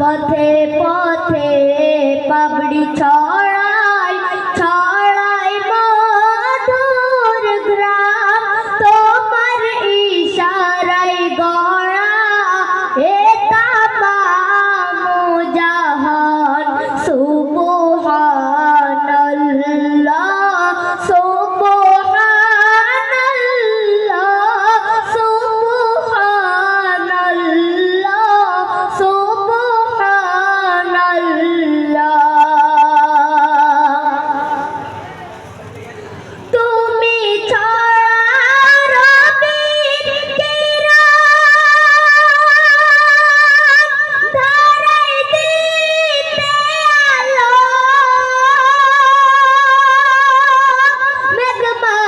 পথে পথে পাবড়ি ছড়ায় ছড়ায় মধুর গ্রাম, তোমার ইশারায় গড়া এ তামাম জাহান। সুবহানাল্লাহ সুবহানাল্লাহ সুবহানাল্লাহ সুবহানাল্লাহ। তুমি ছাড়া রবির কিরণ ধারায় দিতে আলো,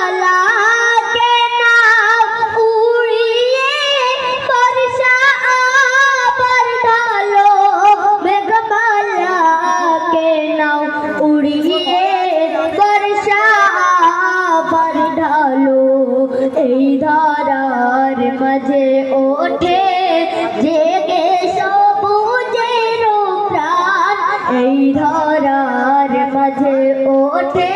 মেঘমালাকে নাও উড়িয়ে বর্ষা আবার ঢালো, মেঘমালাকে নাও উড়িয়ে বর্ষা আবার ঢালো। এই ধারার মাঝে ওঠে জেগে সবুজের প্রাণ, এই ধারার মাঝে ওঠে